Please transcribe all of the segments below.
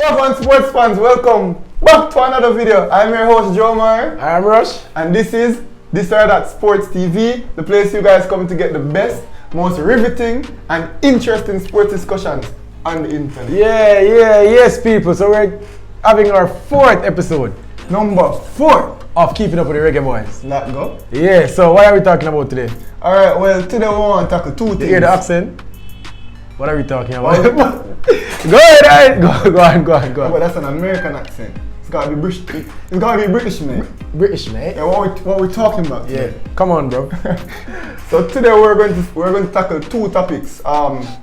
Welcome sports fans, welcome back to another video. I'm your host Shemar. I'm Rush. And this is This or That Sports TV, the place you guys come to get the best, most riveting and interesting sports discussions on the internet. Yes people. So we're having our 4th episode. Number 4 of Keeping Up with the Reggae Boys. Let go. Yeah, so what are we talking about today? Alright, well today we want to tackle 2 things. You hear the accent? What are we talking about? Go ahead, go on. But that's an American accent. It's gotta be British. It's gotta be British, mate. British, mate. Yeah, what we talking about today? Yeah, come on, bro. So today we're going to tackle 2 topics.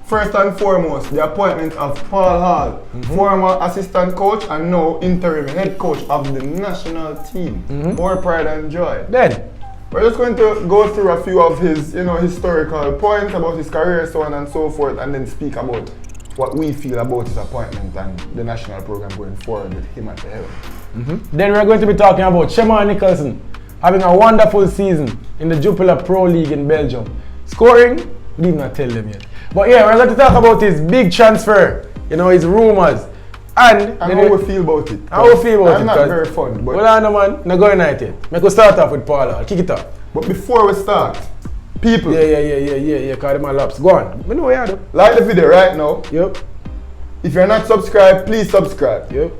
First and foremost, the appointment of Paul Hall, former assistant coach and now interim head coach of the national team. More pride and joy. Then we're just going to go through a few of his, historical points about his career, so on and so forth, and then speak about what we feel about his appointment and the national program going forward with him at the helm. Then we're going to be talking about Shemar Nicholson having a wonderful season in the Jupiler Pro League in Belgium. Scoring, we did not tell them yet. But yeah, we're going to talk about his big transfer, his rumors. And how we feel about it. How we feel about it. I'm not very fun. But well, I know, man. Now go United. Make us start off with Paul. Kick it off. But before we start, people. Yeah. Call them my laps. Go on. We know what you do. Like the video right now. Yep. If you're not subscribed, please subscribe. Yep.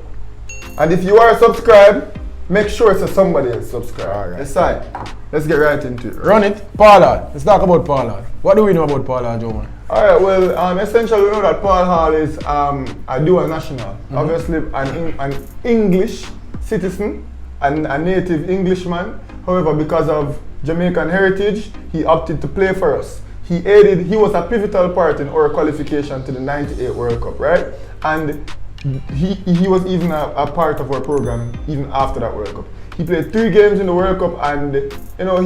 And if you are subscribed, make sure it's somebody else subscribe. All right. Let's get right into it. Run it. Paul. Let's talk about Paul. What do we know about Paul, Joe, man? Alright, well, essentially we know that Paul Hall is a dual national. Obviously an English citizen and a native Englishman. However, because of Jamaican heritage, he opted to play for us. He was a pivotal part in our qualification to the '98 World Cup, right? And he was even a part of our program even after that World Cup. He played 3 games in the World Cup and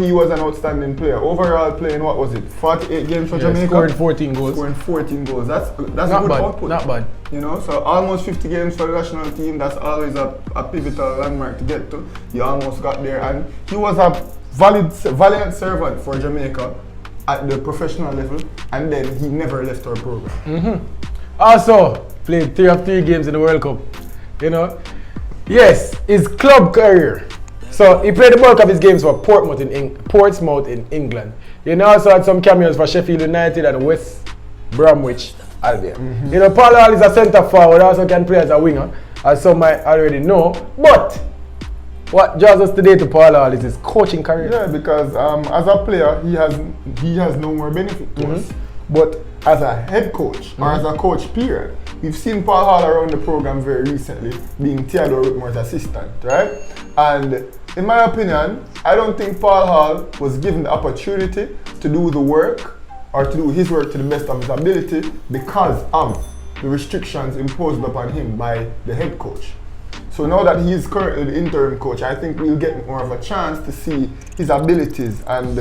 he was an outstanding player. Overall playing 48 games for Jamaica. Scoring 14 goals. Scoring 14 goals. That's not good bad. output. Not bad. So almost 50 games for the national team. That's always a pivotal landmark to get to. He almost got there, and he was a valiant servant for Jamaica at the professional level, and then he never left our program. Also played 3 of 3 games in the World Cup. Yes, his club career. So he played the bulk of his games for Portsmouth in England. He also had some cameos for Sheffield United and West Bromwich Albion. Paul Hall is a centre forward, also can play as a winger, as some might already know. But what draws us today to Paul Hall is his coaching career. Yeah, because as a player, he has no more benefit to us. But as a head coach or as a coach period, we've seen Paul Hall around the program very recently, being Theodore Whitmore's assistant, right? And in my opinion, I don't think Paul Hall was given the opportunity to do the work or to do his work to the best of his ability because of the restrictions imposed upon him by the head coach. So now that he is currently the interim coach, I think we'll get more of a chance to see his abilities and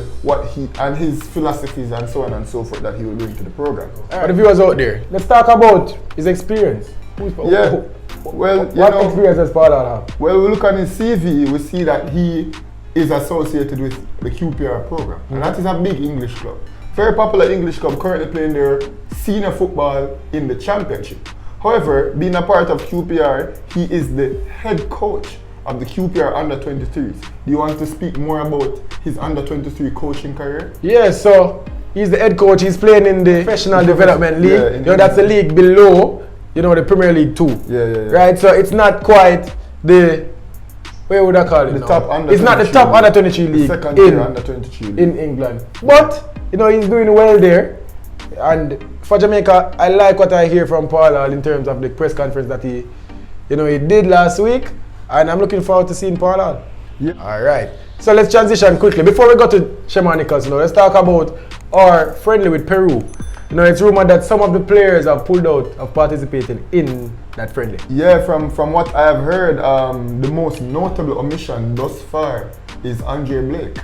his philosophies and so on and so forth that he will bring to the program. For the viewers out there, let's talk about his experience. Well, what experience does Paul Hall have? Well, we look at his CV, we see that he is associated with the QPR program, and that is a big English club. Very popular English club, currently playing their senior football in the championship. However, being a part of QPR, he is the head coach of the QPR under-23s. Do you want to speak more about his under-23 coaching career? Yeah, so he's the head coach. He's playing in the Professional Development League. That's the league below, the Premier League 2. Yeah. Right, so it's not quite the, where would I call it? The top under-23. It's not the top under-23 league second tier under-23 league in England. But, he's doing well there. And for Jamaica, I like what I hear from Paul Hall in terms of the press conference that he did last week, and I'm looking forward to seeing Paul Hall. Yeah. All right. So let's transition quickly. Before we go to Shemar Nicholson, let's talk about our friendly with Peru. It's rumored that some of the players have pulled out of participating in that friendly. Yeah, from what I have heard, the most notable omission thus far is Andre Blake,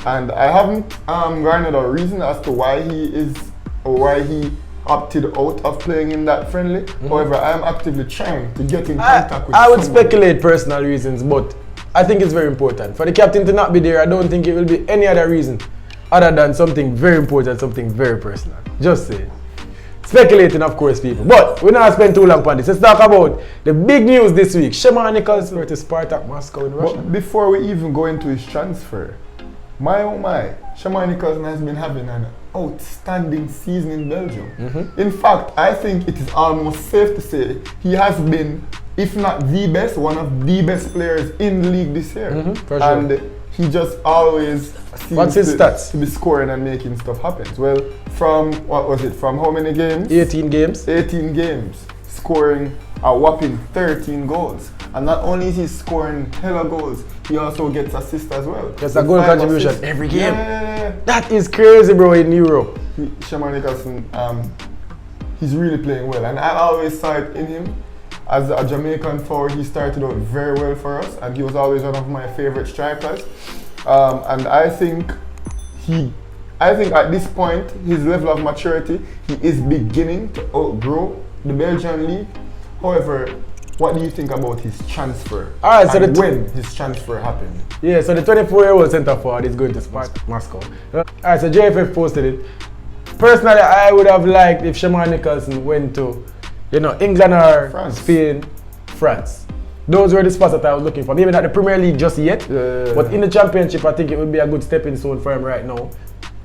and I haven't garnered a reason as to why he opted out of playing in that friendly. However, I am actively trying to get in contact with I would speculate personal reasons, but I think it's very important. For the captain to not be there, I don't think it will be any other reason other than something very important, something very personal. Just say it. speculating, of course, people. But we're not spend too long on this. Let's talk about the big news this week. Shemar Nicholson versus Spartak Moscow in Russia. But before we even go into his transfer, my oh my, Shemar Nicholson has been having an outstanding season in Belgium. In fact, I think it is almost safe to say he has been, if not the best, one of the best players in the league this year. For sure. And he just always What's his stats? to be scoring and making stuff happen. Well, from, what was it, from how many games? 18 games. 18 games, scoring a whopping 13 goals. And not only is he scoring hella goals, he also gets assists as well. That's a goal contribution assists. every game. Yeah. That is crazy, bro, in Europe. Shemar Nicholson, he's really playing well. And I always saw it in him. As a Jamaican forward, he started out very well for us, and he was always one of my favorite strikers. And I think at this point, his level of maturity, he is beginning to outgrow the Belgian league. However, what do you think about his transfer? All right, so when his transfer happened? Yeah, so the 24-year-old centre forward is going to Spartak Moscow. All right, so JFF posted it. Personally, I would have liked if Shemar Nicholson went to, England or France. Spain, France. Those were the spots that I was looking for. Maybe not the Premier League just yet, but in the Championship, I think it would be a good stepping stone for him right now.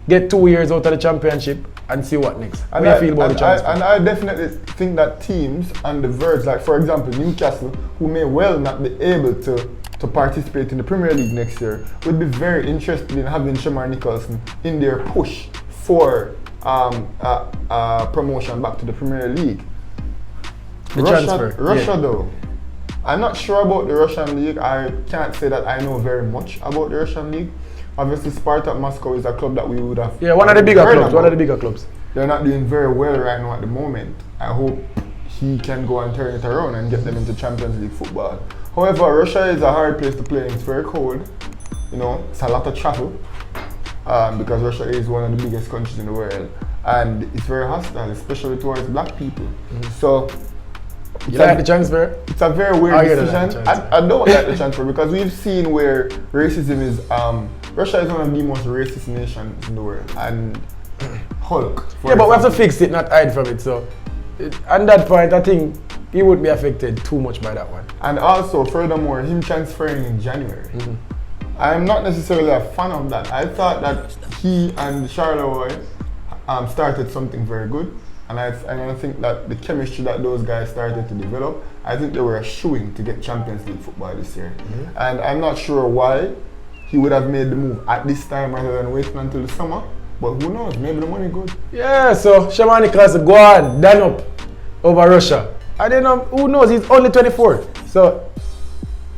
Get 2 years out of the Championship and see what next. How do you feel about the transfer? And I definitely think that teams on the verge, like for example Newcastle, who may well not be able to participate in the Premier League next year, would be very interested in having Shemar Nicholson in their push for promotion back to the Premier League. Russia though, I'm not sure about the Russian league. I can't say that I know very much about the Russian league. Obviously, Spartak Moscow is a club that we would have. Yeah, one of the bigger clubs. They're not doing very well right now at the moment. I hope he can go and turn it around and get them into Champions League football. However, Russia is a hard place to play and it's very cold. It's a lot of travel because Russia is one of the biggest countries in the world, and it's very hostile, especially towards black people. So. You like the transfer? It's a very weird decision. I don't like the transfer because we've seen where racism is. Russia is one of the most racist nations in the world, and Hulk. But we have to fix it, not hide from it. So, on that point, I think he would be affected too much by that one. And also, furthermore, him transferring in January. I'm not necessarily a fan of that. I thought that he and Charleroi started something very good. And I think that the chemistry that those guys started to develop, I think they were a shoo-in to get Champions League football this year. And I'm not sure why he would have made the move at this time rather than waiting until the summer. But who knows, maybe the money good. Yeah, so Shemar Nicholson go on, done up over Russia. And then who knows, he's only 24. So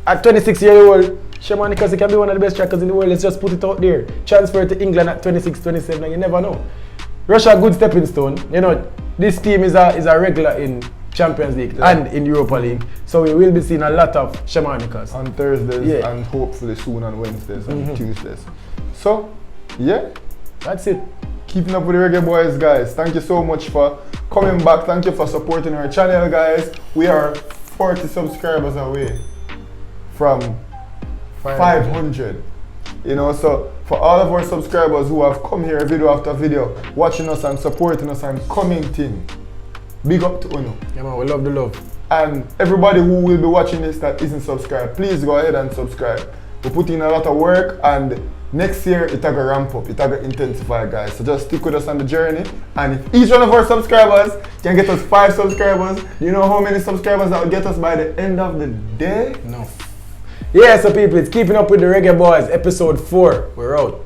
at 26 years old, Shemar Nicholson can be one of the best strikers in the world. Let's just put it out there. Transfer to England at 26, 27, and you never know. Russia, good stepping stone. This team is a regular in Champions League and in Europa League. So we will be seeing a lot of Shemar Nicholson. On Thursdays and hopefully soon on Wednesdays and Tuesdays. So, yeah. That's it. Keeping up with the Reggae BOYZ, guys. Thank you so much for coming back. Thank you for supporting our channel, guys. We are 40 subscribers away from 500. So for all of our subscribers who have come here video after video, watching us and supporting us and commenting, big up to Uno. Yeah man, we love the love. And everybody who will be watching this that isn't subscribed, please go ahead and subscribe. We put in a lot of work, and next year it's going to ramp up, it's going to intensify, guys. So just stick with us on the journey, and if each one of our subscribers can get us 5 subscribers, do you know how many subscribers that will get us by the end of the day? No. Yeah, so people, it's Keeping Up with the Reggae BOYZ, episode 4. We're out.